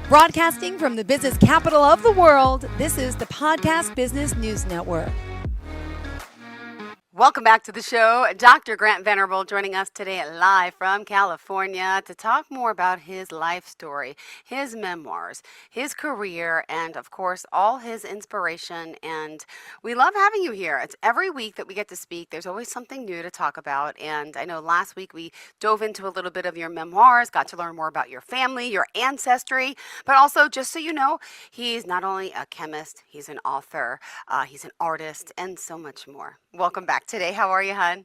Broadcasting from the business capital of the world, this is the Podcast Business News Network. Welcome back to the show. Dr. Grant Venerable joining us today live from California to talk more about his life story, his memoirs, his career, and of course, all his inspiration. And we love having you here. It's every week that we get to speak. There's always something new to talk about. And I know last week we dove into a little bit of your memoirs, got to learn more about your family, your ancestry, but also, just so you know, he's not only a chemist, he's an author, he's an artist, and so much more. Welcome back today. How are you, hon?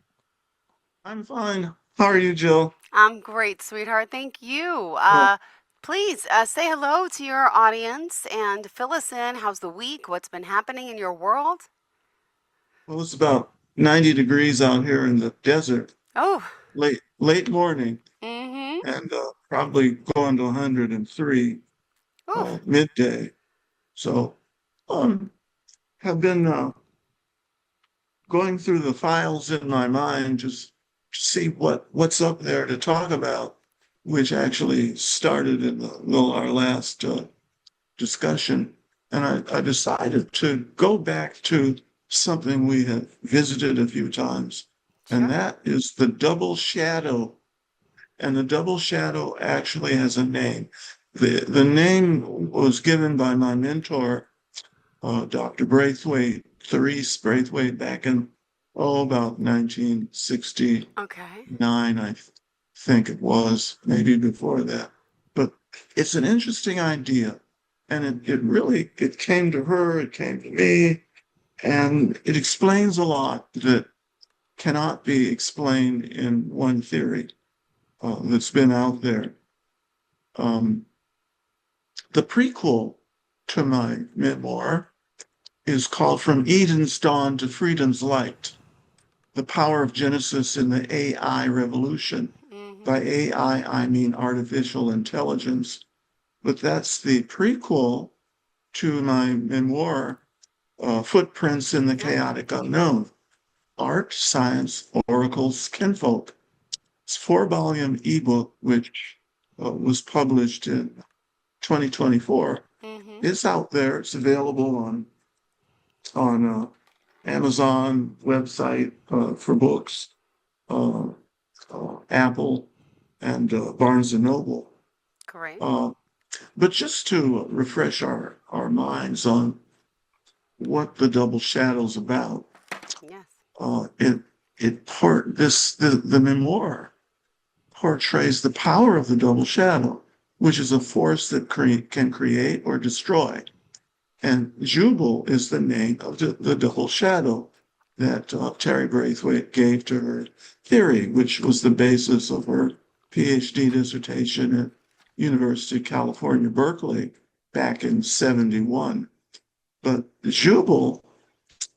I'm fine. How are you, Jill? I'm great, sweetheart. Thank you. Well, Please say hello to your audience and fill us in. How's the week? What's been happening in your world? well, it's about 90 degrees out here in the desert, Oh, late morning, mm-hmm. and probably going to 103 Oh, midday. So, have been going through the files in my mind just to see what's up there to talk about, which actually started in our last discussion. And I decided to go back to something we have visited a few times, and sure. that is the double shadow. And the double shadow actually has a name. The name was given by my mentor, Dr. Braithwaite, Therese Braithwaite, back in, about 1969, Okay. I think it was, maybe before that. But it's an interesting idea. And it came to her, it came to me, and it explains a lot that cannot be explained in one theory that's been out there. Um, the prequel to my memoir is called From Eden's Dawn to Freedom's Light, The Power of Genesis in the AI Revolution. Mm-hmm. By AI, I mean artificial intelligence. But that's the prequel to my memoir, Footprints in the Chaotic Unknown, Art, Science, Oracles, Kinfolk. It's a 4-volume ebook, which was published in 2024. Mm-hmm. It's out there. It's available on Amazon website for books, uh, Apple, and Barnes and Noble. Great. But just to refresh our minds on what the double shadow's about, Yes. the memoir portrays the power of the double shadow, which is a force that can create or destroy. And Jubal is the name of the double shadow that Terry Braithwaite gave to her theory, which was the basis of her PhD dissertation at University of California, Berkeley, back in 71. But Jubal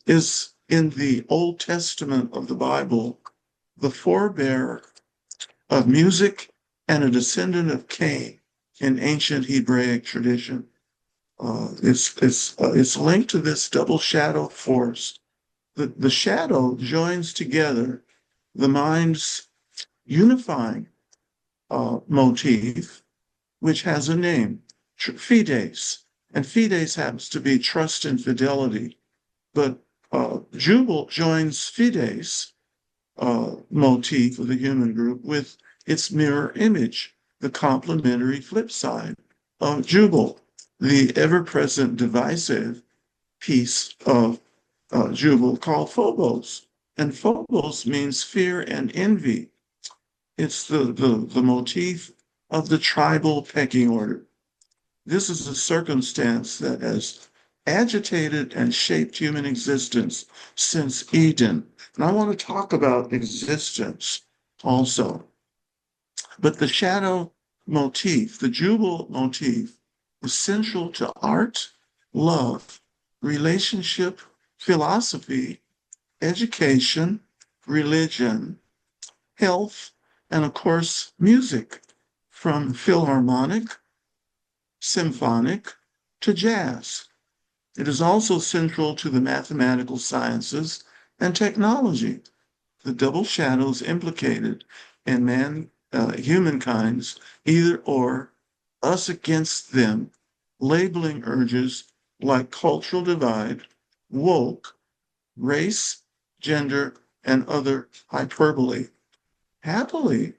is in the Old Testament of the Bible, the forebear of music and a descendant of Cain in ancient Hebraic tradition. It's linked to this double shadow force. The shadow joins together the mind's unifying motif, which has a name, fides. And fides happens to be trust and fidelity. But Jubal joins fides motif of the human group with its mirror image, the complementary flip side of Jubal, the ever-present divisive piece of Jubal called Phobos. And Phobos means fear and envy. It's the motif of the tribal pecking order. This is a circumstance that has agitated and shaped human existence since Eden. And I want to talk about existence also. But the shadow motif, the Jubal motif, is central to art, love, relationship, philosophy, education, religion, health, and of course, music, from philharmonic, symphonic, to jazz. It is also central to the mathematical sciences and technology. The double shadows implicated in humankind's either or us against them, labeling urges like cultural divide, woke, race, gender, and other hyperbole. Happily,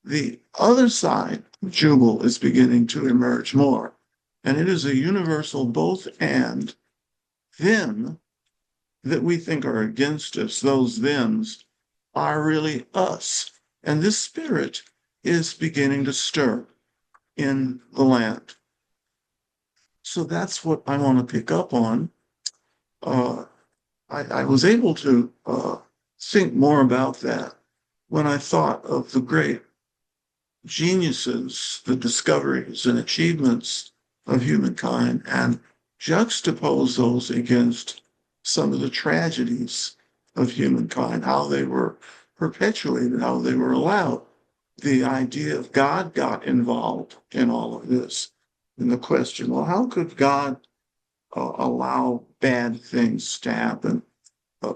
the other side of Jubal is beginning to emerge more, and it is a universal both and. Them that we think are against us, those thems, are really us. And this spirit is beginning to stir in the land. So that's what I want to pick up on. Uh, I was able to think more about that when I thought of the great geniuses, the discoveries and achievements of humankind, and juxtapose those against some of the tragedies of humankind, how they were perpetuated, how they were allowed. The idea of God got involved in all of this. And the question, well, how could God allow bad things to happen,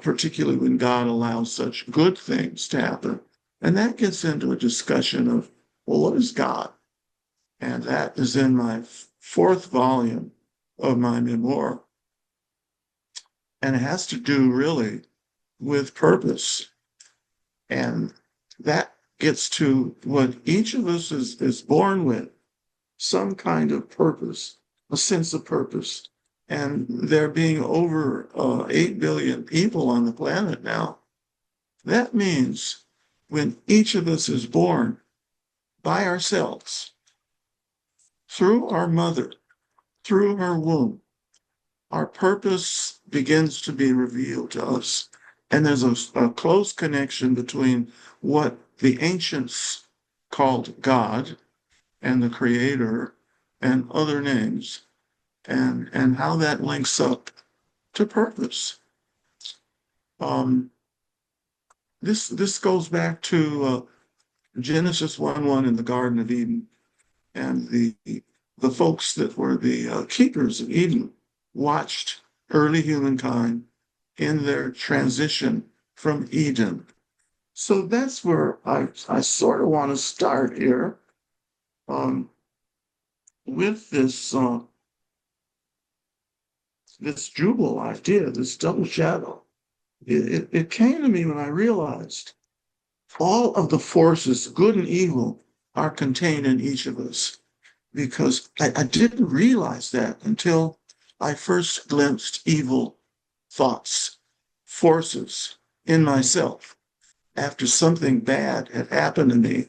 particularly when God allows such good things to happen? And that gets into a discussion of, well, what is God? And that is in my fourth volume of my memoir. And it has to do really with purpose. And that gets to what each of us is born with, some kind of purpose, a sense of purpose. And there being over 8 billion people on the planet now, that means when each of us is born by ourselves, through our mother, through her womb, our purpose begins to be revealed to us. And there's a close connection between what the ancients called God and the Creator and other names, and how that links up to purpose. This goes back to Genesis 1:1 in the Garden of Eden, and the folks that were the keepers of Eden watched early humankind in their transition from Eden. So that's where I sort of want to start here with this Jubal idea, this double shadow. It came to me when I realized all of the forces, good and evil, are contained in each of us. Because I didn't realize that until I first glimpsed evil thoughts, forces in myself after something bad had happened to me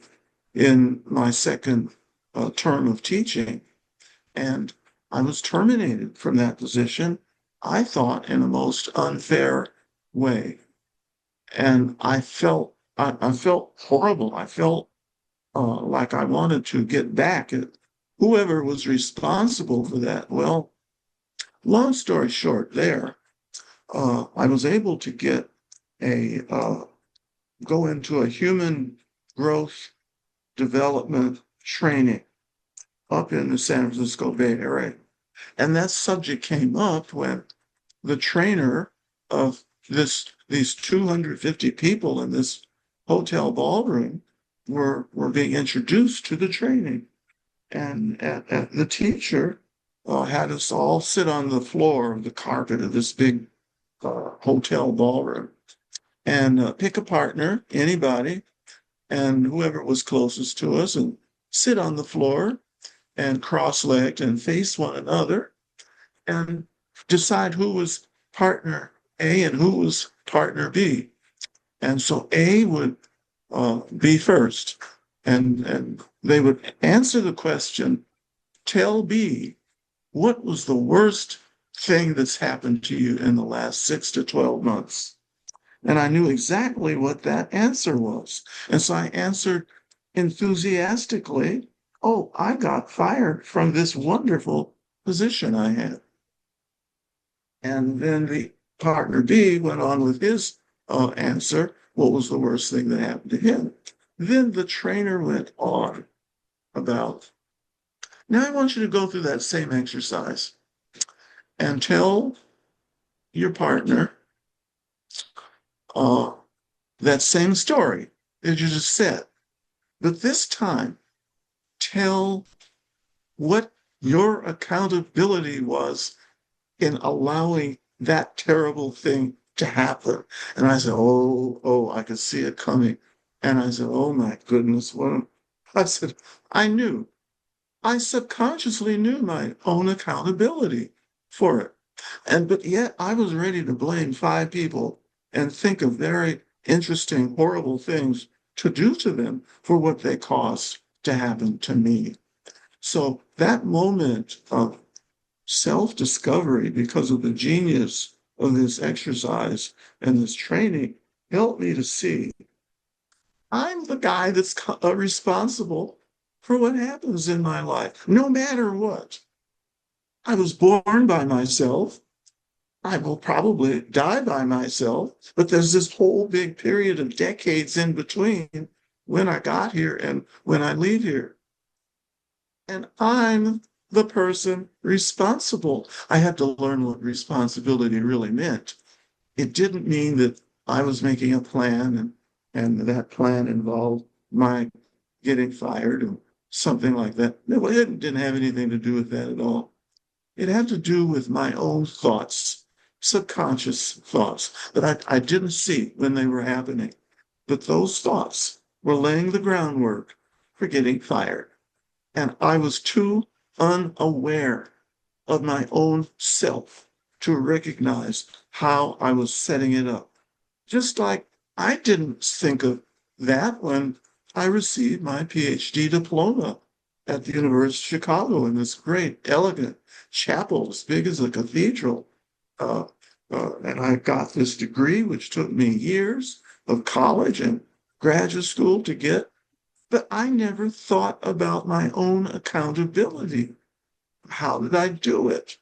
in my second term of teaching. And I was terminated from that position, I thought, in a most unfair way. And I felt horrible. I felt like I wanted to get back at whoever was responsible for that. Well, long story short, I was able to get go into a human growth development training up in the San Francisco Bay Area. And that subject came up when the trainer of these 250 people in this hotel ballroom were being introduced to the training. And the teacher had us all sit on the floor of the carpet of this big hotel ballroom and pick a partner, anybody, and whoever was closest to us, and sit on the floor and cross-legged and face one another and decide who was partner A and who was partner B. And so A would be first, and they would answer the question, tell B, what was the worst thing that's happened to you in the last 6 to 12 months? And I knew exactly what that answer was. And so I answered enthusiastically, oh, I got fired from this wonderful position I had. And then the partner B went on with his answer, what was the worst thing that happened to him? Then the trainer went on about, now I want you to go through that same exercise and tell your partner that same story that you just said. But this time, tell what your accountability was in allowing that terrible thing to happen. And I said, oh, I could see it coming. And I said, oh my goodness, I said, I knew, I subconsciously knew my own accountability for it. But yet I was ready to blame 5 people and think of very interesting, horrible things to do to them for what they caused to happen to me. So that moment of self-discovery, because of the genius of this exercise and this training, helped me to see I'm the guy that's responsible for what happens in my life, no matter what. I was born by myself. I will probably die by myself, but there's this whole big period of decades in between when I got here and when I leave here. And I'm the person responsible. I had to learn what responsibility really meant. It didn't mean that I was making a plan and that plan involved my getting fired and something like that. No, it didn't have anything to do with that at all. It had to do with my own thoughts, subconscious thoughts that I didn't see when they were happening. But those thoughts were laying the groundwork for getting fired. And I was too unaware of my own self to recognize how I was setting it up. Just like I didn't think of that when I received my PhD diploma at the University of Chicago in this great, elegant chapel as big as a cathedral. Uh, and I got this degree, which took me years of college and graduate school to get. But I never thought about my own accountability. How did I do it?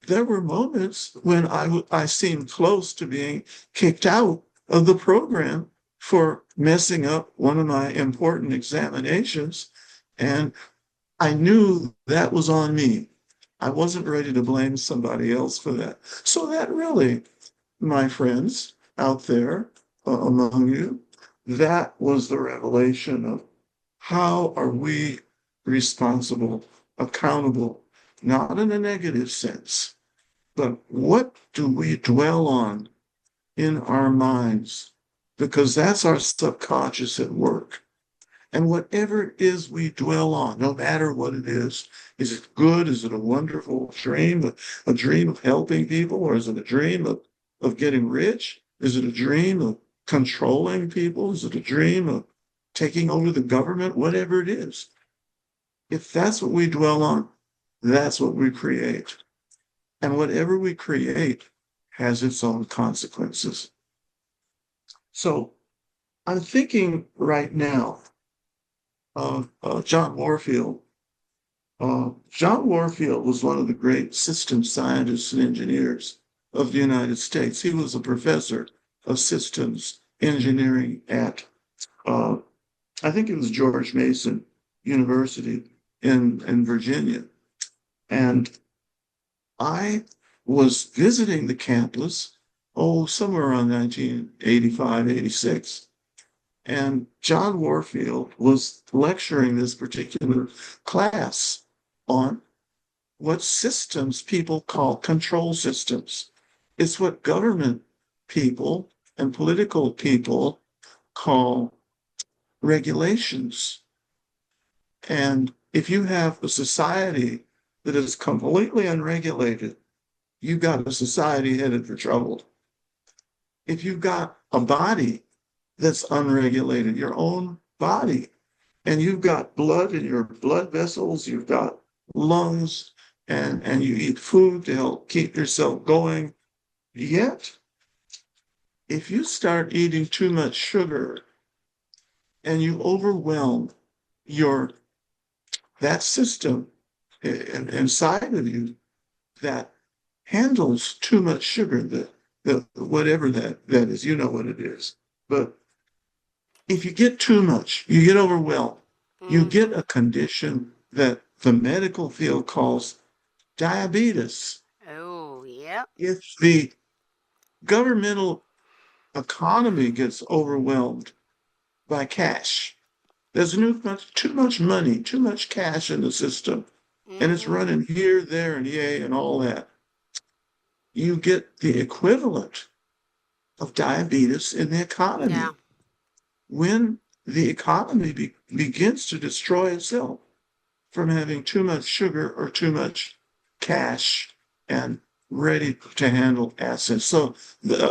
There were moments when I seemed close to being kicked out of the program for messing up one of my important examinations. And I knew that was on me. I wasn't ready to blame somebody else for that. So that really, my friends out there among you, that was the revelation of how are we responsible, accountable, not in a negative sense, but what do we dwell on in our minds? Because that's our subconscious at work. And whatever it is we dwell on, no matter what it is it good? Is it a wonderful dream, a dream of helping people? Or is it a dream of getting rich? Is it a dream of controlling people? Is it a dream of taking over the government? Whatever it is. If that's what we dwell on, that's what we create. And whatever we create has its own consequences. So I'm thinking right now of John Warfield. John Warfield was one of the great system scientists and engineers of the United States. He was a professor of systems engineering at, I think it was George Mason University in Virginia. And I was visiting the campus, somewhere around 1985, 86. And John Warfield was lecturing this particular class on what systems people call control systems. It's what government people and political people call regulations. And if you have a society that is completely unregulated, you've got a society headed for trouble. If you've got a body that's unregulated, your own body, and you've got blood in your blood vessels, you've got lungs, and you eat food to help keep yourself going. Yet, if you start eating too much sugar and you overwhelm that system inside of you that handles too much sugar, whatever that is, you know what it is. But if you get too much, you get overwhelmed, you get a condition that the medical field calls diabetes. Oh, yeah. If the governmental economy gets overwhelmed by cash, There's too much money, too much cash in the system, and it's Mm-hmm. running here, there, and yay, and all that. You get the equivalent of diabetes in the Yeah. economy. When the economy begins to destroy itself from having too much sugar or too much cash and ready to handle assets. So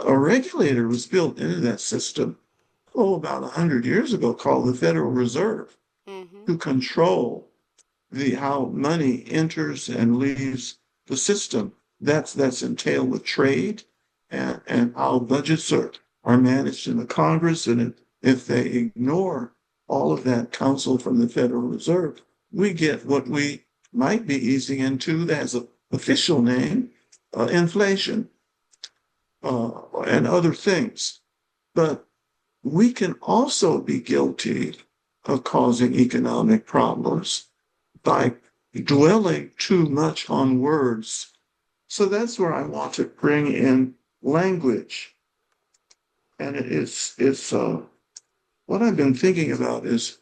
a regulator was built into that system, about 100 years ago, called the Federal Reserve, Mm-hmm. to control how money enters and leaves the system. That's entailed with trade and how budgets are managed in the Congress. And if they ignore all of that counsel from the Federal Reserve, we get what we might be easing into that has an official name, inflation, and other things. But we can also be guilty of causing economic problems by dwelling too much on words. So that's where I want to bring in language. And it's what I've been thinking about is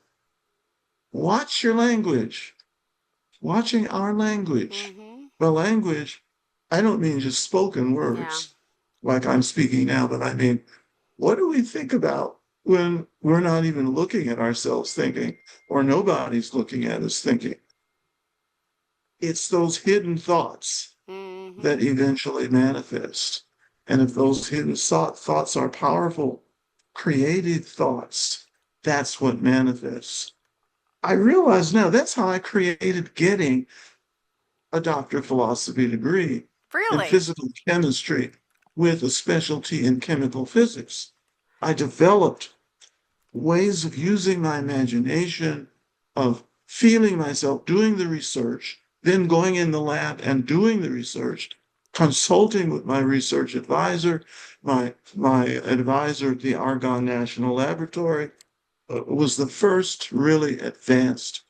watch your language, watching our language. Mm-hmm. By language, I don't mean just spoken Yeah. words like I'm speaking now, but I mean, what do we think about when we're not even looking at ourselves thinking, or nobody's looking at us thinking? It's those hidden thoughts that Mm-hmm. eventually manifest. And if those hidden thoughts are powerful, creative thoughts, that's what manifests. I realize now that's how I created getting a doctor of philosophy degree in Really? physical chemistry with a specialty in chemical physics. I developed ways of using my imagination, of feeling myself doing the research, then going in the lab and doing the research, consulting with my research advisor, my advisor at the Argonne National Laboratory, was the first really advanced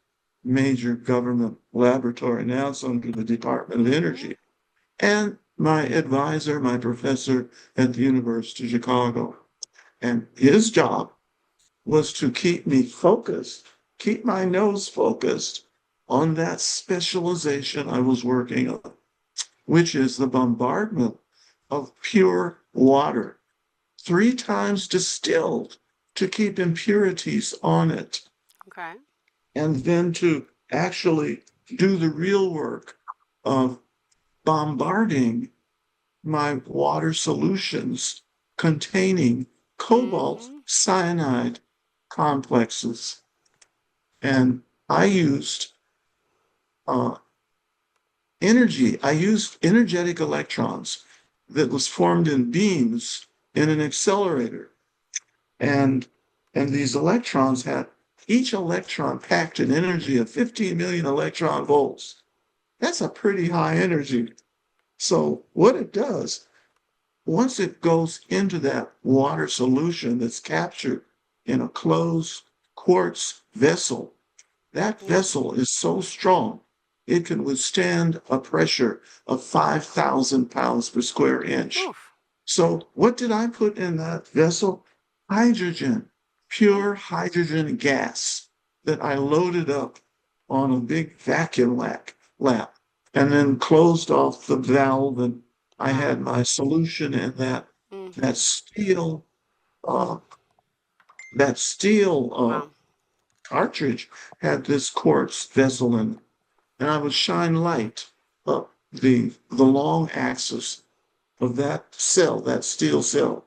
major government laboratory. Now it's under the Department of Mm-hmm. Energy. And my advisor, my professor at the University of Chicago. And his job was to keep me focused, keep my nose focused on that specialization I was working on, which is the bombardment of pure water, 3 times distilled to keep impurities on it, Okay. and then to actually do the real work of bombarding my water solutions containing cobalt Mm-hmm. cyanide complexes. And I used uh, I used energetic electrons that was formed in beams in an accelerator. And, and these electrons had each electron packed an energy of 15 million electron volts. That's a pretty high energy. So what it does, once it goes into that water solution that's captured in a closed quartz vessel, that Yeah. vessel is so strong, it can withstand a pressure of 5,000 pounds per square inch. Oof. So, what did I put in that vessel? Hydrogen, Mm. pure hydrogen gas that I loaded up on a big vacuum lap and then closed off the valve. And I Wow. had my solution in that Mm-hmm. steel, uh, that steel Wow. cartridge had this quartz vessel in it, and I would shine light up the long axis of that cell, that steel cell.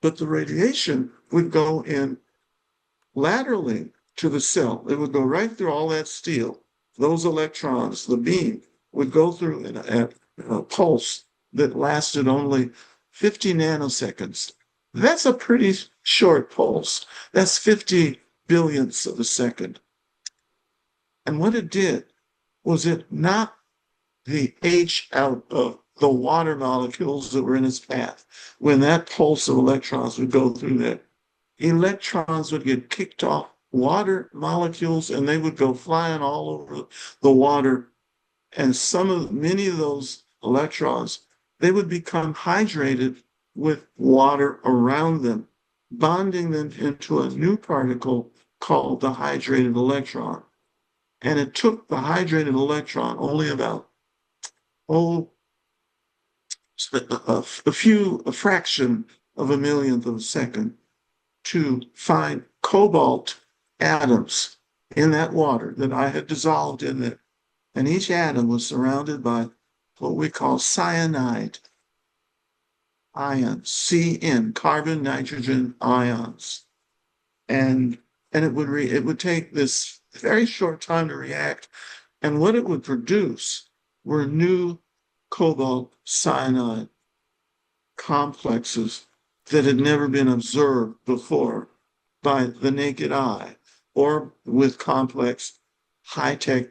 But the radiation would go in laterally to the cell. It would go right through all that steel. Those electrons, the beam, would go through in a pulse that lasted only 50 nanoseconds. That's a pretty short pulse. That's 50 billionths of a second. And what it did was it knocked the H out of the water molecules that were in its path. When that pulse of electrons would go through there, electrons would get kicked off water molecules and they would go flying all over the water. And many of those electrons, they would become hydrated with water around them, bonding them into a new particle called the hydrated electron. And it took the hydrated electron only about, a fraction of a millionth of a second to find cobalt atoms in that water that I had dissolved in it. And each atom was surrounded by what we call cyanide ions, CN, carbon nitrogen ions. And it would take this very short time to react. And what it would produce were new cobalt cyanide complexes that had never been observed before by the naked eye or with complex high-tech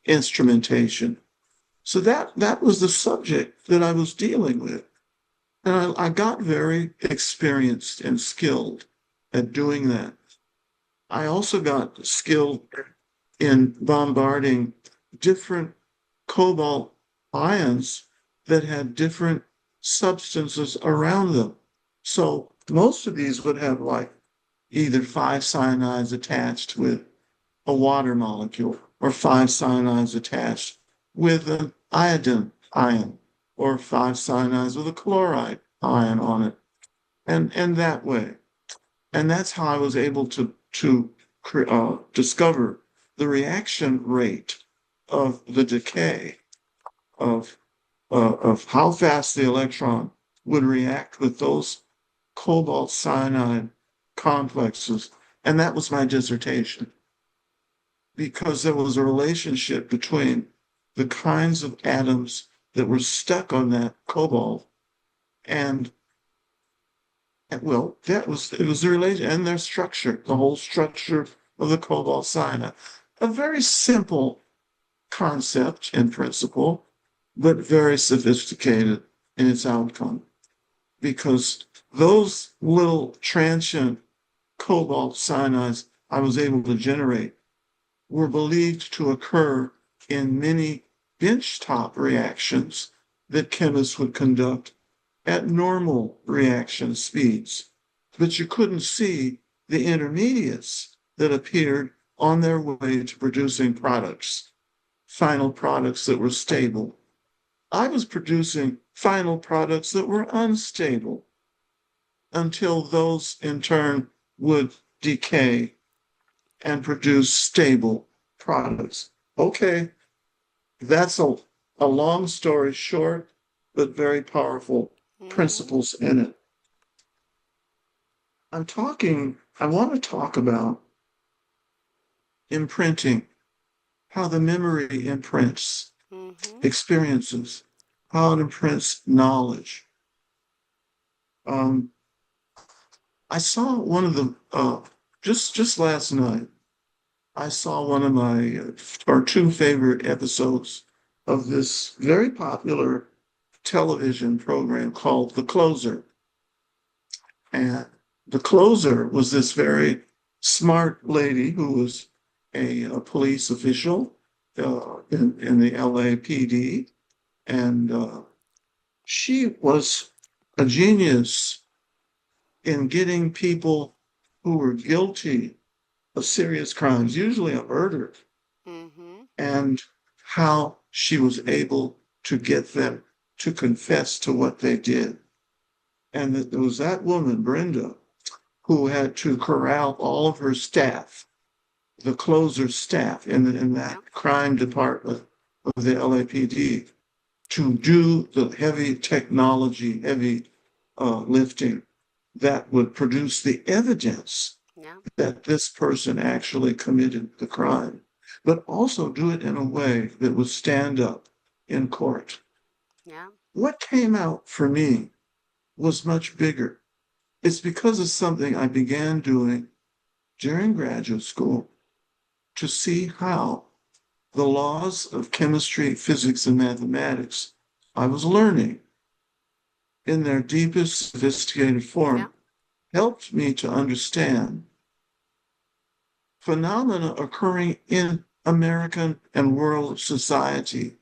instrumentation. So that was the subject that I was dealing with. And I got very experienced and skilled at doing that. I also got skilled in bombarding different cobalt ions that had different substances around them. So most of these would have like either 5 cyanides attached with a water molecule, or 5 cyanides attached with an iodine ion, or 5 cyanides with a chloride ion on it, and that way. And that's how I was able to discover the reaction rate of the decay of how fast the electron would react with those cobalt cyanide complexes. And that was my dissertation, because there was a relationship between the kinds of atoms that were stuck on that cobalt and well, it was the relation and their structure, the whole structure of the cobalt cyanide. A very simple concept and principle, but very sophisticated in its outcome, because those little transient cobalt cyanides I was able to generate were believed to occur in many benchtop reactions that chemists would conduct at normal reaction speeds. But you couldn't see the intermediates that appeared on their way to producing products, final products that were stable. I was producing final products that were unstable until those in turn would decay and produce stable products. Okay, that's a long story short, but very powerful principles in it. I want to talk about imprinting, how the memory imprints experiences, how it imprints knowledge. I saw one of the, just last night, I saw one of my, or 2 favorite episodes of this very popular television program called The Closer. And The Closer was this very smart lady who was a police official in the LAPD. And she was a genius in getting people who were guilty of serious crimes, usually a murder, and how she was able to get them to confess to what they did. And it was that woman, Brenda, who had to corral all of her staff, the Closer staff in that crime department of the LAPD, to do the heavy technology, heavy lifting that would produce the evidence that this person actually committed the crime, but also do it in a way that would stand up in court. What came out for me was much bigger. It's because of something I began doing during graduate school to see how the laws of chemistry, physics, and mathematics I was learning in their deepest sophisticated form helped me to understand phenomena occurring in American and world society.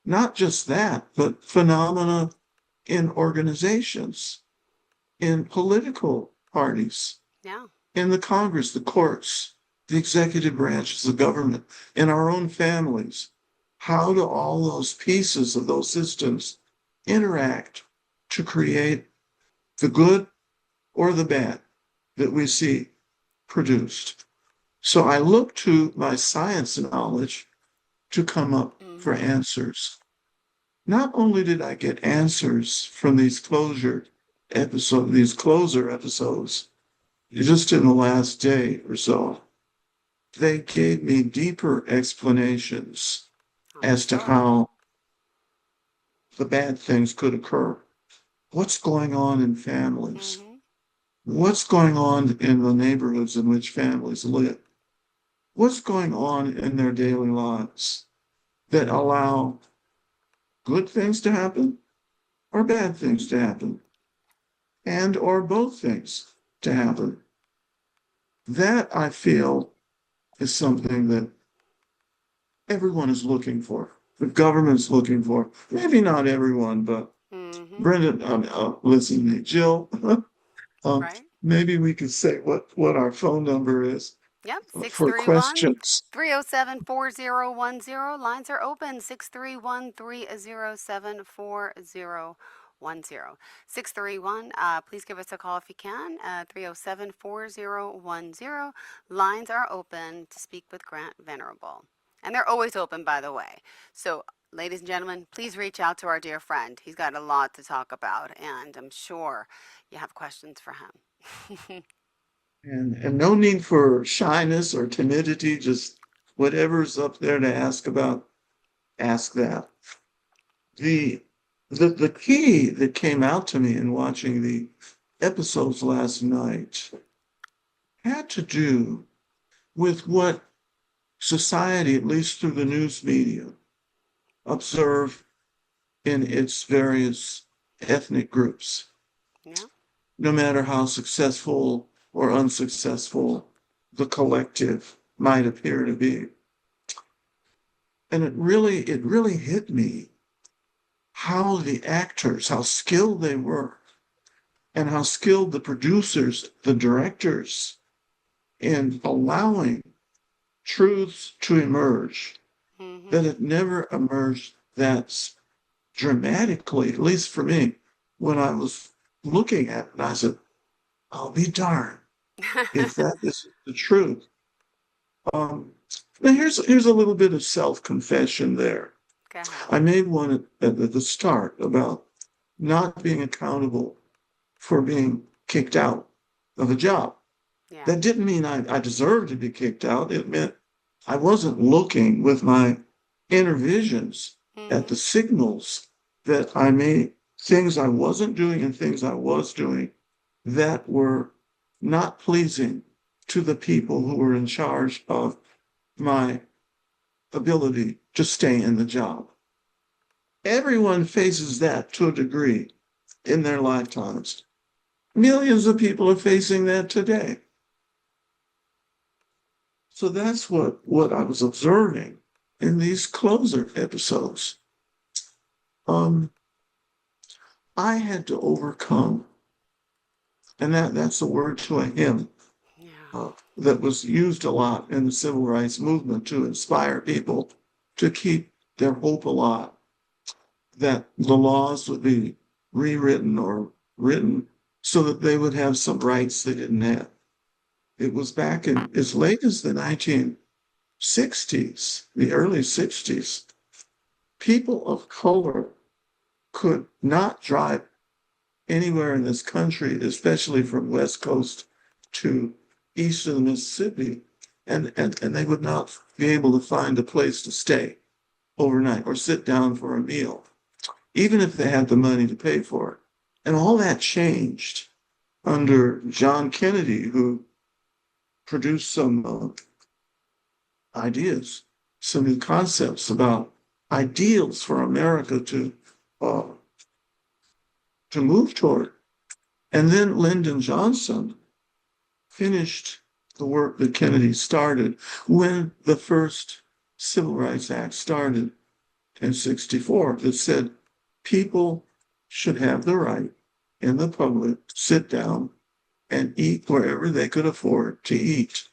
Not just that, but phenomena in organizations, in political parties, in the Congress, the courts, the executive branches of government, in our own families. How do all those pieces of those systems interact to create the good or the bad that we see produced? So I look to my science knowledge to come up for answers. Not only did I get answers from these closer episodes, just in the last day or so, they gave me deeper explanations as to how the bad things could occur. What's going on in families? What's going on in the neighborhoods in which families live? What's going on in their daily lives that allow good things to happen or bad things to happen, and or both things to happen? That, I feel, is something that everyone is looking for. The government's looking for. Maybe not everyone, but Brendan, listen to me, Jill. Right. Maybe we could say what our phone number is Yep, for 631 questions. 307 4010. Lines are open 631 307 4010. 631, please give us a call if you can. 307 4010. Lines are open to speak with Grant Venerable. And they're always open, by the way. So, ladies and gentlemen, please reach out to our dear friend. He's got a lot to talk about, and I'm sure you have questions for him. And no need for shyness or timidity, just whatever's up there to ask about, ask that. The key that came out to me in watching the episodes last night had to do with what society, at least through the news media, observe in its various ethnic groups. Yeah. No matter how successful or unsuccessful the collective might appear to be. And it really hit me how the actors, how skilled they were, and how skilled the producers, the directors, in allowing truths to emerge that had never emerged that dramatically, at least for me, when I was looking at it. And I said, I'll be darned if that is the truth. Now here's a little bit of self-confession there. Go ahead. I made one at the start about not being accountable for being kicked out of a job. Yeah. That didn't mean I deserved to be kicked out. It meant I wasn't looking with my inner visions at the signals that I made, things I wasn't doing and things I was doing that were not pleasing to the people who were in charge of my ability to stay in the job. Everyone faces that to a degree in their lifetimes. Millions of people are facing that today. So that's what I was observing in these closer episodes. I had to overcome, and that's a word to a hymn that was used a lot in the civil rights movement to inspire people to keep their hope alive, that the laws would be rewritten or written so that they would have some rights they didn't have. It was back in as late as the 1960s, the early 60s, people of color could not drive anywhere in this country, especially from West Coast to east of the Mississippi, and they would not be able to find a place to stay overnight or sit down for a meal, even if they had the money to pay for it. And all that changed under John Kennedy, who produced some ideas, some new concepts about ideals for America to move toward. And then Lyndon Johnson finished the work that Kennedy started when the first Civil Rights Act started in 1964 that said people should have the right in the public to sit down and eat wherever they could afford to eat.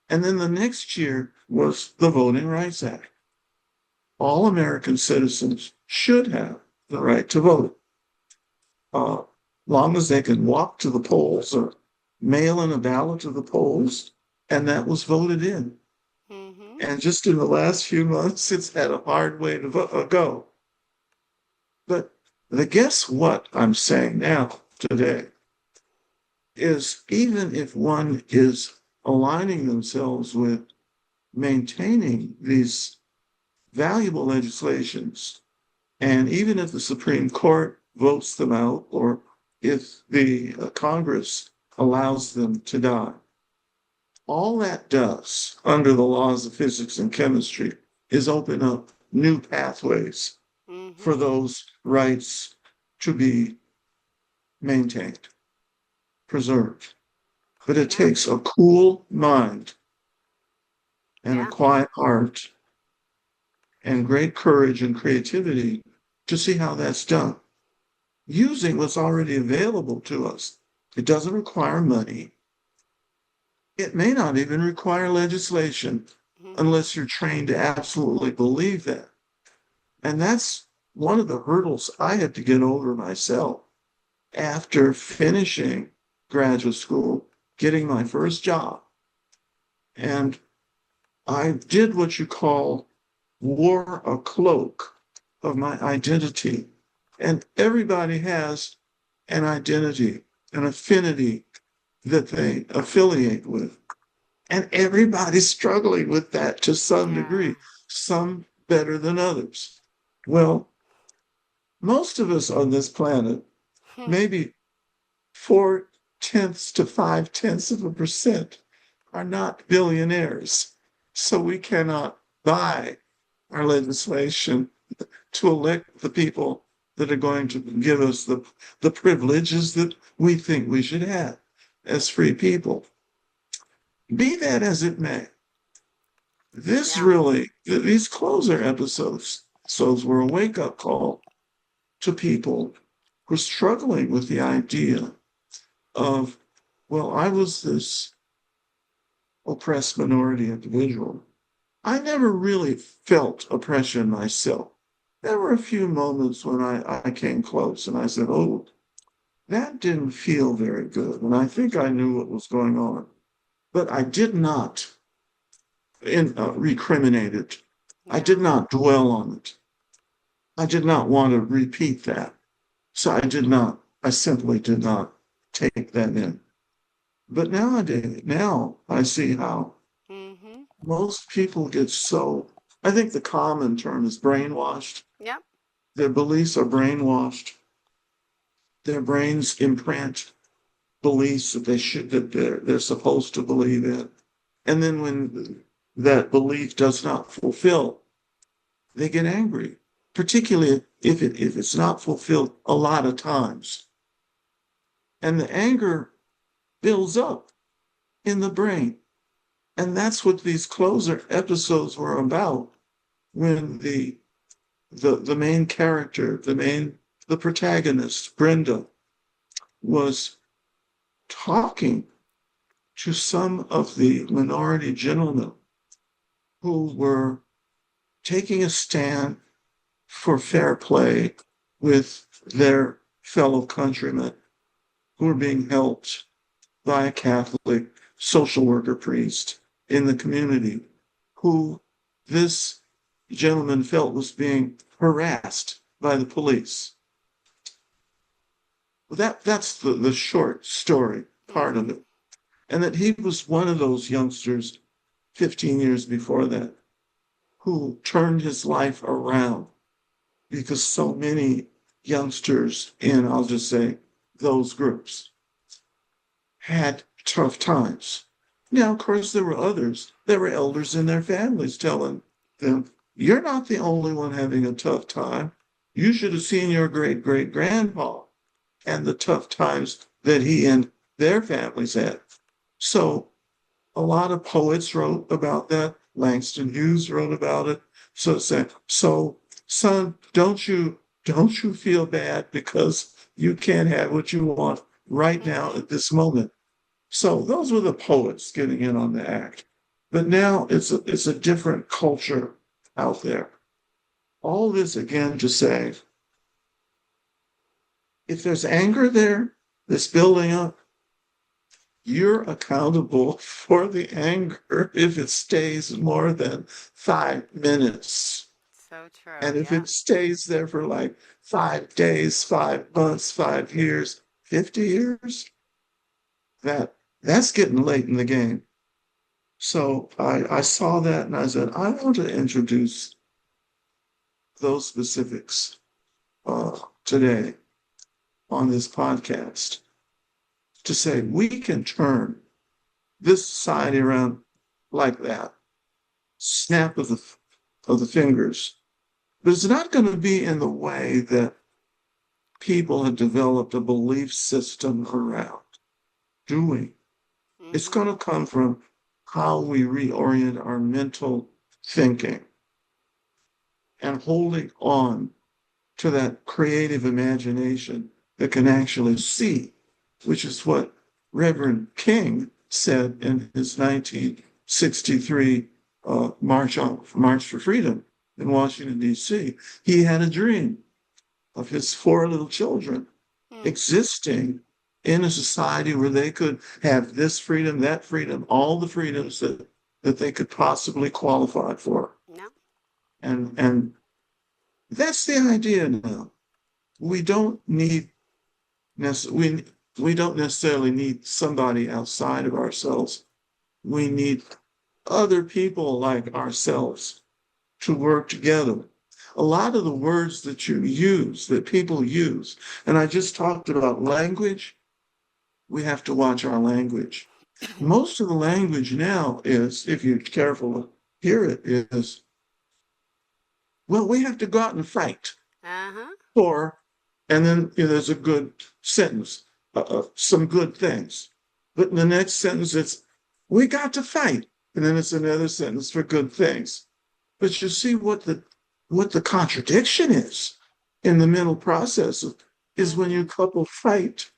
And then the next year was the Voting Rights Act. All American citizens should have the right to vote, long as they can walk to the polls or mail in a ballot to the polls, and that was voted in. Mm-hmm. And just in the last few months, it's had a hard way to go. But guess what I'm saying now today is even if one is aligning themselves with maintaining these valuable legislations, and even if the Supreme Court votes them out, or if the Congress allows them to die, all that does under the laws of physics and chemistry is open up new pathways for those rights to be maintained, preserved. But it takes a cool mind and a quiet heart and great courage and creativity to see how that's done, using what's already available to us. It doesn't require money. It may not even require legislation unless you're trained to absolutely believe that. And that's one of the hurdles I had to get over myself after finishing graduate school, getting my first job. And I did what you call wore a cloak of my identity. And everybody has an identity, an affinity that they affiliate with. And everybody's struggling with that to some degree, some better than others. Well, most of us on this planet, maybe 4/10 to 0.5%, are not billionaires. So we cannot buy our legislation to elect the people that are going to give us the privileges that we think we should have as free people. Be that as it may, these closer episodes were a wake-up call to people who are struggling with the idea of, well, I was this oppressed minority individual. I never really felt oppression myself. There were a few moments when I came close and I said, oh, that didn't feel very good. And I think I knew what was going on. But I did not recriminate it. I did not dwell on it. I did not want to repeat that. So I simply did not take that in. But now I see how most people get I think the common term is brainwashed. Yep. Their beliefs are brainwashed. Their brains imprint beliefs that they're supposed to believe in. And then when that belief does not fulfill, they get angry, particularly if it's not fulfilled a lot of times. And the anger builds up in the brain. And that's what these closer episodes were about, when the main character, the protagonist, Brenda, was talking to some of the minority gentlemen who were taking a stand for fair play with their fellow countrymen who were being helped by a Catholic social worker priest in the community, who this gentleman felt was being harassed by the police. That's the short story part of it. And that he was one of those youngsters 15 years before that who turned his life around, because so many youngsters in, I'll just say, those groups had tough times. Now, of course, there were others. There were elders in their families telling them, you're not the only one having a tough time. You should have seen your great-great-grandpa and the tough times that he and their families had. So a lot of poets wrote about that. Langston Hughes wrote about it. So son, don't you feel bad because you can't have what you want. right now at this moment. So those were the poets getting in on the act. But now it's a different culture out there. All this again to say, if there's anger there that's building up, you're accountable for the anger if it stays more than 5 minutes. So true. And if Yeah. it stays there for like 5 days, 5 months, 5 years, 50 years, that's getting late in the game. So I saw that and I said, I want to introduce those specifics today on this podcast to say we can turn this society around like that, snap of the fingers. But it's not going to be in the way that people have developed a belief system around doing. It's going to come from how we reorient our mental thinking and holding on to that creative imagination that can actually see, which is what Reverend King said in his 1963 March for Freedom in Washington, D.C. He had a dream of his 4 little children existing in a society where they could have this freedom, that freedom, all the freedoms that they could possibly qualify for. Yeah. And that's the idea now. We don't need we don't necessarily need somebody outside of ourselves. We need other people like ourselves to work together. A lot of the words that people use, and I just talked about language, we have to watch our language. Most of the language now is, if you're careful to hear it, is, well, we have to go out and fight. Or, and then there's a good sentence, some good things. But in the next sentence, it's, we got to fight. And then it's another sentence for good things. But you see what the contradiction is in the mental process is when you couple fight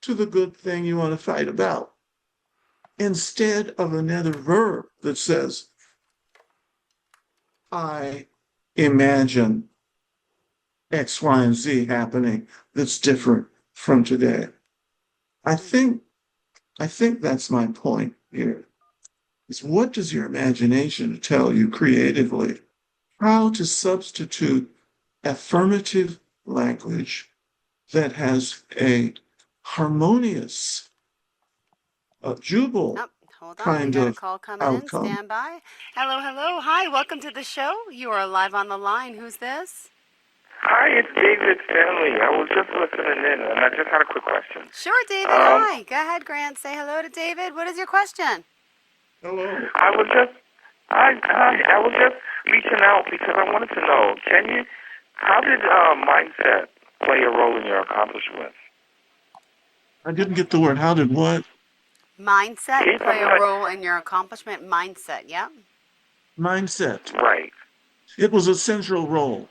to the good thing you want to fight about, instead of another verb that says, I imagine X, Y, and Z happening that's different from today. I think that's my point here. Is what does your imagination tell you creatively? How to substitute affirmative language that has a harmonious, jubil Hold on, we kind got a of call coming in. outcome. Stand by. Hello, hello. Hi, welcome to the show. You are live on the line. Who's this? Hi, it's David Stanley. I was just listening in, and I just had a quick question. Sure, David. Hi. Go ahead, Grant. Say hello to David. What is your question? Hello. I was just reaching out because I wanted to know, how did mindset play a role in your accomplishments? I didn't get the word. How did what? Mindset play a role in your accomplishment. Mindset, yeah? Mindset. Right. It was a central role.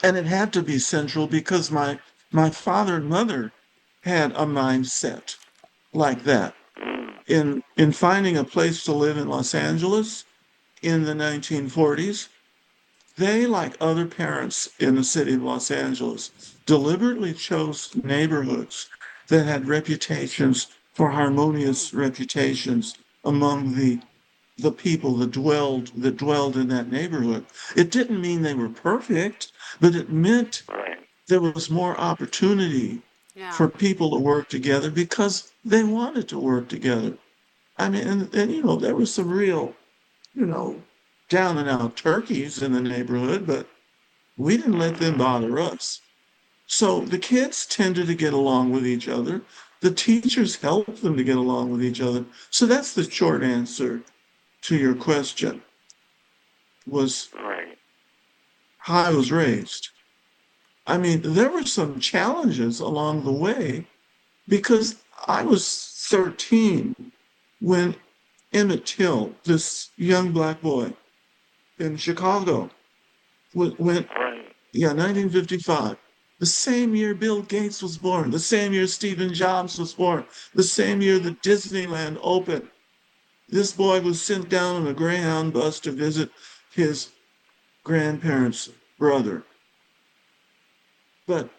And it had to be central because my father and mother had a mindset like that. In finding a place to live in Los Angeles in the 1940s, they, like other parents in the city of Los Angeles, deliberately chose neighborhoods that had reputations for harmonious reputations among the people that dwelled in that neighborhood. It didn't mean they were perfect, but it meant there was more opportunity for people to work together because they wanted to work together. I mean, and there was some real, down and out turkeys in the neighborhood, but we didn't let them bother us. So the kids tended to get along with each other. The teachers helped them to get along with each other. So that's the short answer to your question, was how I was raised. I mean, there were some challenges along the way because I was 13 when Emmett Till, this young black boy in Chicago, went 1955, The same year Bill Gates was born, the same year Stephen Jobs was born, the same year that Disneyland opened. This boy was sent down on a Greyhound bus to visit his grandparents' brother. But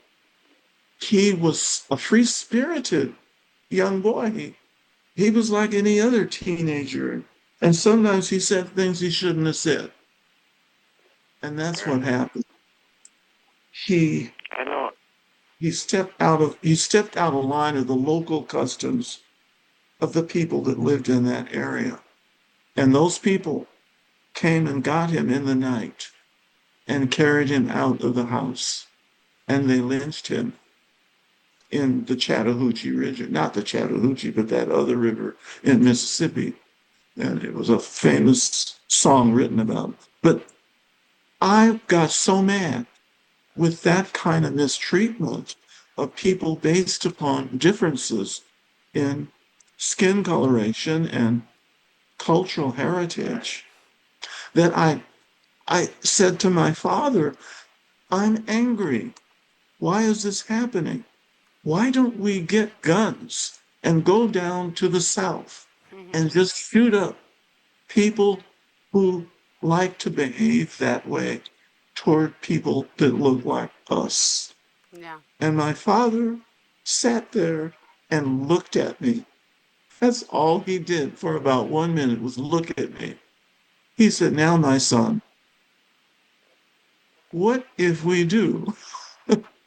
he was a free-spirited young boy. He was like any other teenager. And sometimes he said things he shouldn't have said. And that's what happened. He I know. he stepped out of line of the local customs of the people that lived in that area. And those people came and got him in the night and carried him out of the house. And they lynched him in the Chattahoochee River, not the Chattahoochee, but that other river in Mississippi. And it was a famous song written about it. But I got so mad with that kind of mistreatment of people based upon differences in skin coloration and cultural heritage that I said to my father, I'm angry. Why is this happening? Why don't we get guns and go down to the South and just shoot up people who like to behave that way toward people that look like us? Yeah. And my father sat there and looked at me. That's all he did for about 1 minute was look at me. He said, now, my son, what if we do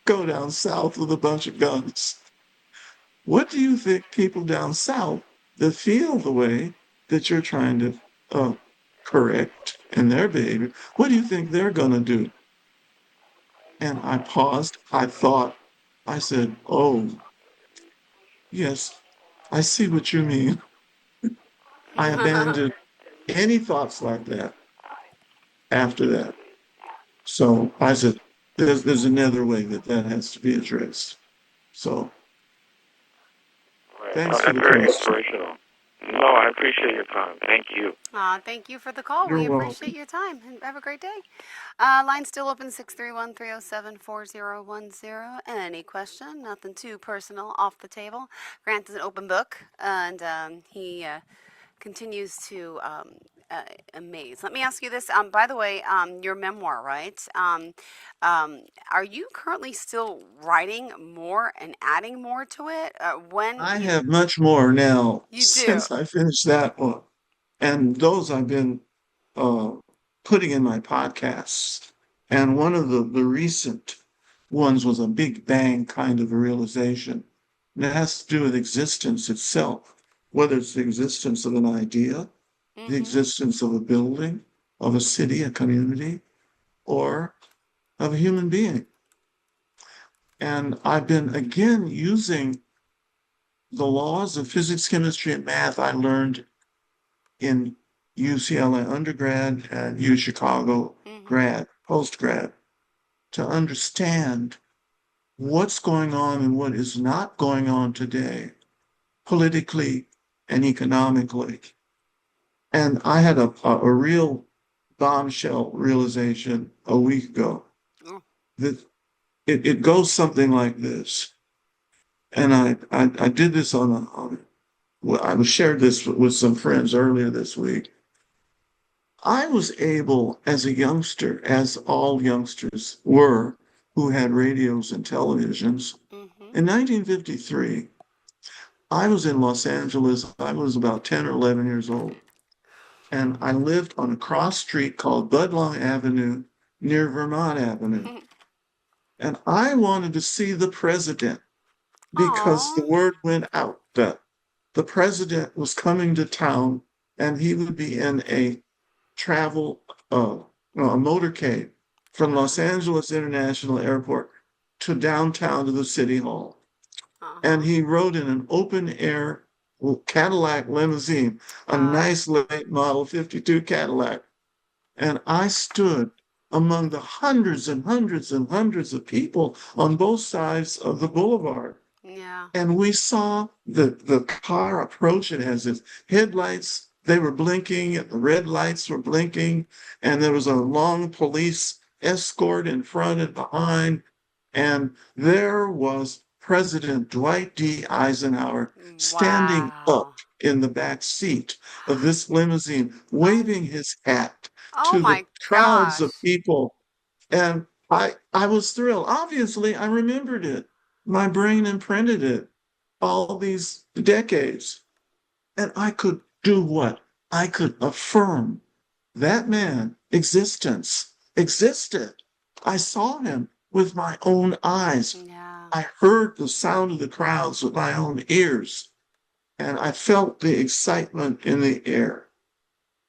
go down south with a bunch of guns? What do you think people down south that feel the way that you're trying to correct in their behavior, what do you think they're going to do? And I paused. I thought, I said, oh, yes, I see what you mean. I abandoned any thoughts like that after that. So I said, there's another way that has to be addressed. So Right. thanks for That's the very question. inspirational. No, I appreciate your time. Thank you. Thank you for the call. You're We appreciate welcome. your time and have a great day. Line still open 631-307-4010. Any question? Nothing too personal off the table. Grant is an open book and he continues to amaze. Let me ask you this. By the way, your memoir, right? Are you currently still writing more and adding more to it? When I you have much more now you do? since I finished that one. And those I've been uh, putting in my podcasts. And one of the recent ones was a big bang kind of a realization. And it has to do with existence itself, whether it's the existence of an idea, the Mm-hmm. existence of a building, of a city, a community, or of a human being. And I've been again using the laws of physics, chemistry, and math I learned in UCLA undergrad and U Chicago Mm-hmm. postgrad, to understand what's going on and what is not going on today, politically and economically. And I had a real bombshell realization a week ago Oh. that it goes something like this. And I did this well, I shared this with some friends earlier this week. I was able, as a youngster, as all youngsters were who had radios and televisions, Mm-hmm. in 1953, I was in Los Angeles. I was about 10 or 11 years old. And I lived on a cross street called Budlong Avenue near Vermont Avenue. And I wanted to see the president because the Aw. word went out that the president was coming to town and he would be in a travel, a motorcade from Los Angeles International Airport to downtown to the city hall. And Uh-huh. he rode in an open air Cadillac limousine, a Uh, nice late model 52 Cadillac. And I stood among the hundreds and hundreds and hundreds of people on both sides of the boulevard. yeah. And we saw the car approach. It has its headlights. They were blinking, and the red lights were blinking. And there was a long police escort in front and behind. And there was President Dwight D. Eisenhower standing up Wow. in the back seat of this limousine, Oh, waving his hat oh to the my crowds of gosh. people. And I was thrilled. Obviously, I remembered it. My brain imprinted it all these decades. And I could do what? I could affirm that man existence existed. I saw him with my own eyes. Yeah. I heard the sound of the crowds with my own ears, and I felt the excitement in the air.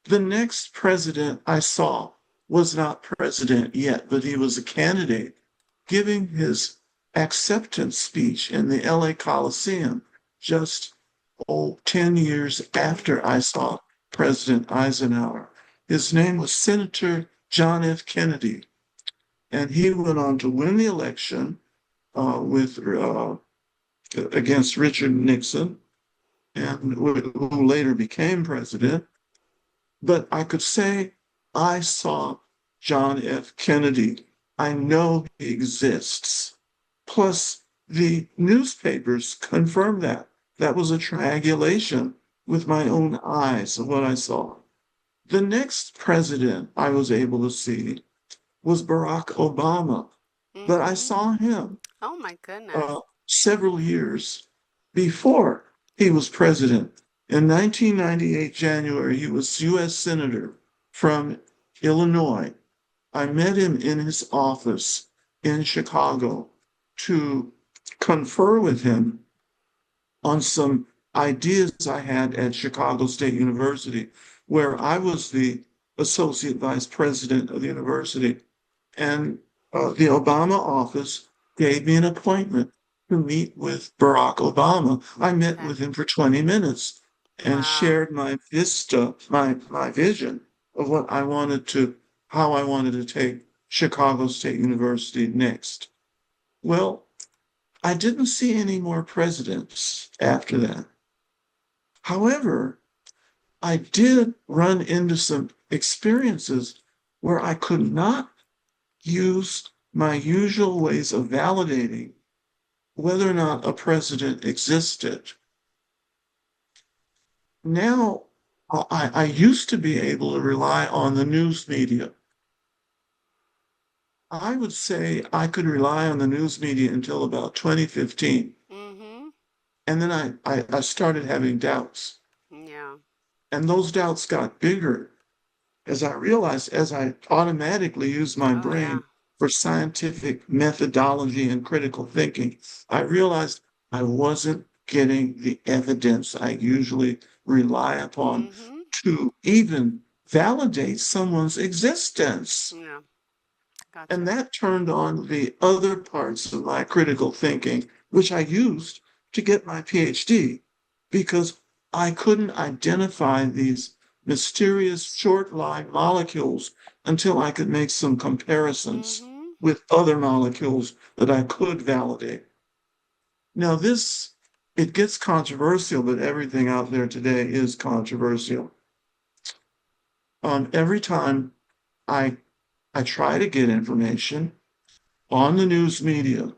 The next president I saw was not president yet, but he was a candidate giving his acceptance speech in the LA Coliseum just 10 years after I saw President Eisenhower. His name was Senator John F. Kennedy, and he went on to win the election with against Richard Nixon, and who later became president. But I could say I saw John F. Kennedy. I know he exists. Plus, the newspapers confirmed that. That was a triangulation with my own eyes of what I saw. The next president I was able to see was Barack Obama, but I Mm-hmm. saw him Oh my goodness. several years before he was president. In 1998, January, he was U.S. Senator from Illinois. I met him in his office in Chicago to confer with him on some ideas I had at Chicago State University, where I was the associate vice president of the university. And the Obama office gave me an appointment to meet with Barack Obama. I met Okay. with him for 20 minutes and Wow. shared my vista, my vision of how I wanted to take Chicago State University next. Well, I didn't see any more presidents after that. However, I did run into some experiences where I could not use my usual ways of validating whether or not a president existed. Now, I used to be able to rely on the news media. I would say I could rely on the news media until about 2015. Mm-hmm. And then I started having doubts. Yeah. And those doubts got bigger as I realized, as I automatically used my Oh yeah. brain for scientific methodology and critical thinking, I realized I wasn't getting the evidence I usually rely upon Mm-hmm. to even validate someone's existence. Yeah. And Gotcha. that turned on the other parts of my critical thinking, which I used to get my PhD, because I couldn't identify these mysterious short line molecules until I could make some comparisons Mm-hmm. with other molecules that I could validate. Now, it gets controversial, but everything out there today is controversial. Every time I, I try to get information on the news media,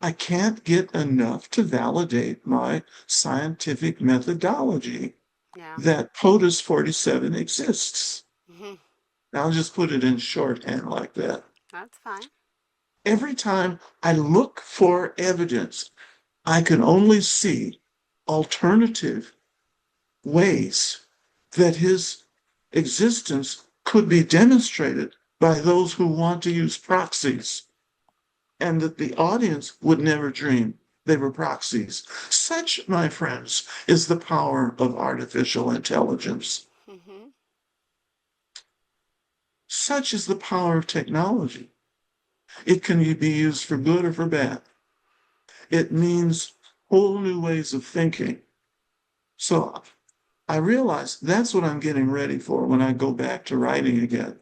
I can't get enough to validate my scientific methodology Yeah. that POTUS 47 exists. Mm-hmm. I'll just put it in shorthand like that. That's fine. Every time I look for evidence, I can only see alternative ways that his existence could be demonstrated by those who want to use proxies, and that the audience would never dream they were proxies. Such, my friends, is the power of artificial intelligence. Mm-hmm. Such is the power of technology. It can be used for good or for bad. It means whole new ways of thinking. So I realize that's what I'm getting ready for when I go back to writing again,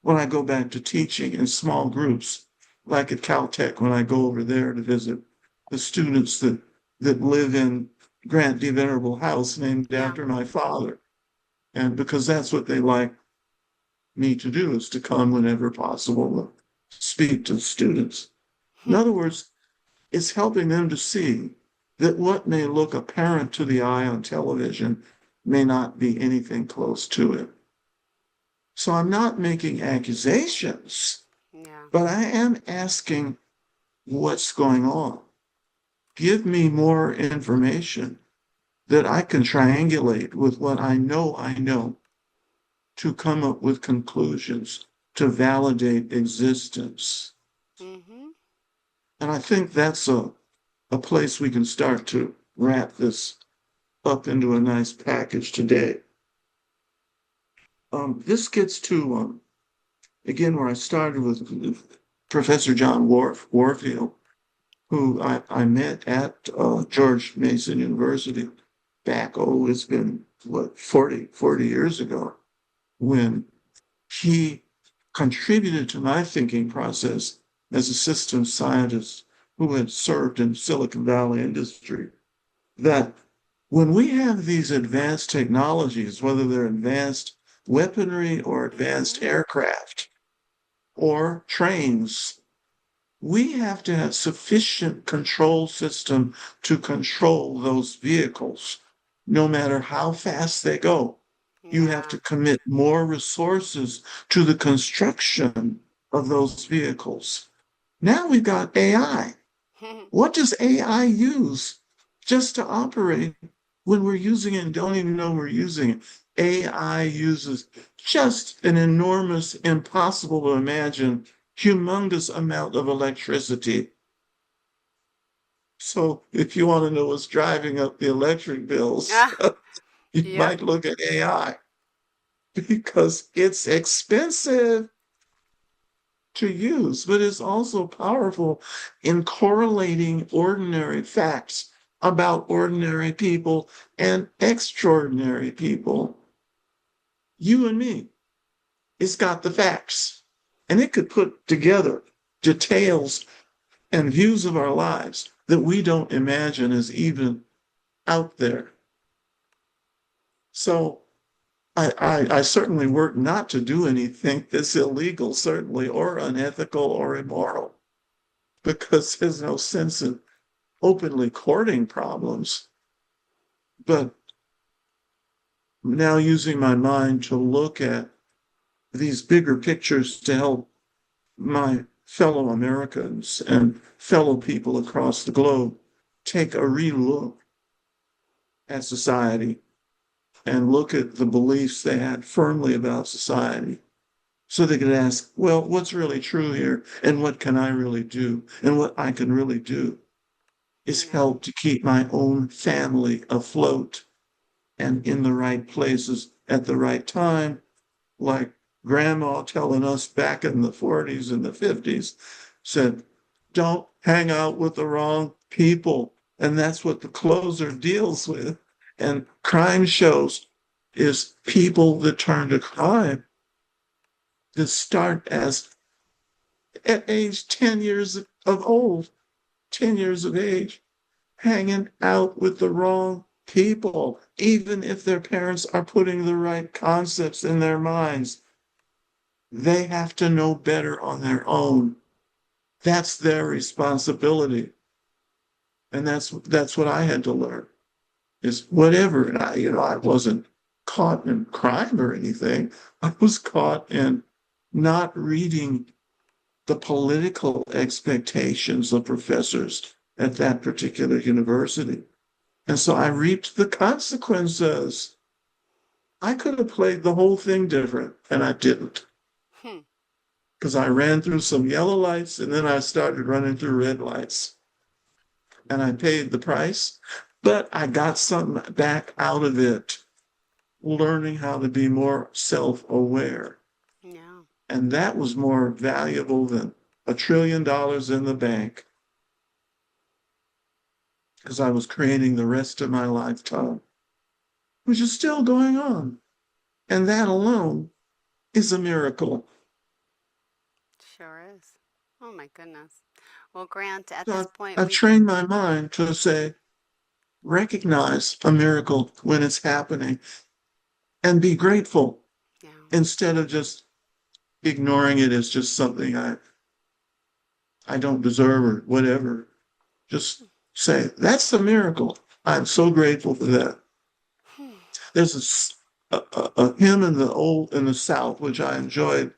when I go back to teaching in small groups, like at Caltech, when I go over there to visit the students that live in Grant D. Venerable House named Yeah. after my father. And because that's what they like me to do, is to come whenever possible to speak to students. In other words, it's helping them to see that what may look apparent to the eye on television may not be anything close to it. So I'm not making accusations, Yeah. but I am asking what's going on. Give me more information that I can triangulate with what I know to come up with conclusions to validate existence. Mm-hmm. And I think that's a place we can start to wrap this up into a nice package today. This gets to, again, where I started with Professor John Warfield, who I met at George Mason University back, it's been, 40 years ago, when he contributed to my thinking process as a systems scientist who had served in Silicon Valley industry, that when we have these advanced technologies, whether they're advanced weaponry or advanced Mm-hmm. aircraft or trains, we have to have sufficient control system to control those vehicles, no matter how fast they go. You have Yeah. to commit more resources to the construction of those vehicles. Now we've got AI. What does AI use just to operate when we're using it and don't even know we're using it? AI uses just an enormous, impossible to imagine, humongous amount of electricity. So if you want to know what's driving up the electric bills, Ah, you yep. might look at AI because it's expensive to use, but it's also powerful in correlating ordinary facts about ordinary people and extraordinary people. You and me, it's got the facts, and it could put together details and views of our lives that we don't imagine is even out there. So I certainly work not to do anything that's illegal, certainly, or unethical or immoral, because there's no sense in openly courting problems. But now using my mind to look at these bigger pictures to help my fellow Americans and fellow people across the globe take a relook at society and look at the beliefs they had firmly about society so they could ask, well, what's really true here and what can I really do? And what I can really do is Yeah. help to keep my own family afloat and in the right places at the right time, like grandma telling us back in the 40s and the 50s, said, don't hang out with the wrong people. And that's what the closer deals with. And crime shows is people that turn to crime that start as at age 10 years of old, 10 years of age, hanging out with the wrong people, even if their parents are putting the right concepts in their minds. They have to know better on their own. That's their responsibility. And that's what I had to learn is whatever. And I wasn't caught in crime or anything. I was caught in not reading the political expectations of professors at that particular university. And so I reaped the consequences. I could have played the whole thing different, and I didn't. Hmm. Because I ran through some yellow lights and then I started running through red lights. And I paid the price, but I got something back out of it, learning how to be more self aware. Yeah. And that was more valuable than $1 trillion in the bank because I was creating the rest of my lifetime, which is still going on. And that alone is a miracle. Sure is. Oh my goodness. Well, Grant, at So this I've, point, I've we. trained my mind to say, recognize a miracle when it's happening and be grateful Yeah. instead of just ignoring it as just something I don't deserve or whatever. Just say, that's a miracle. I'm so grateful for that. There's a hymn in the South, which I enjoyed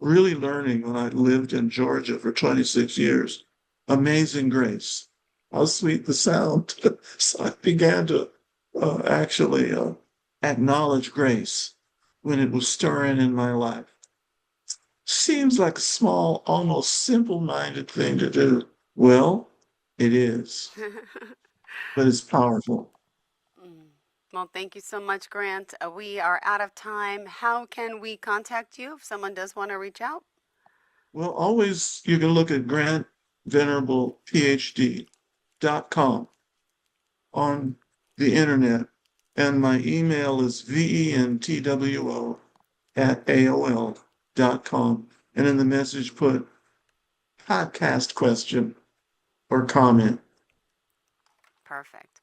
really learning when I lived in Georgia for 26 years. Amazing Grace. How sweet the sound. So I began to actually acknowledge grace when it was stirring in my life. Seems like a small, almost simple-minded thing to do. Well, it is, but it's powerful. Well, thank you so much, Grant. We are out of time. How can we contact you if someone does want to reach out? Well, always you can look at grantvenerablephd.com on the internet, and my email is ventwo@aol.com. And in the message, put podcast question or comment. Perfect.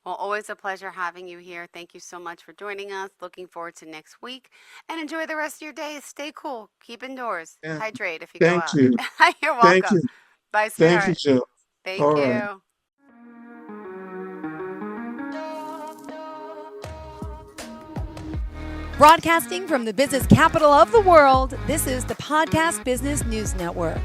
Well, always a pleasure having you here. Thank you so much for joining us. Looking forward to next week. And enjoy the rest of your day. Stay cool. Keep indoors. And Hydrate if you go thank out. you. You're Thank welcome. you. Bye, Thank you, sweetheart. Joe. Thank All right. you. Broadcasting from the business capital of the world, this is the Podcast Business News Network.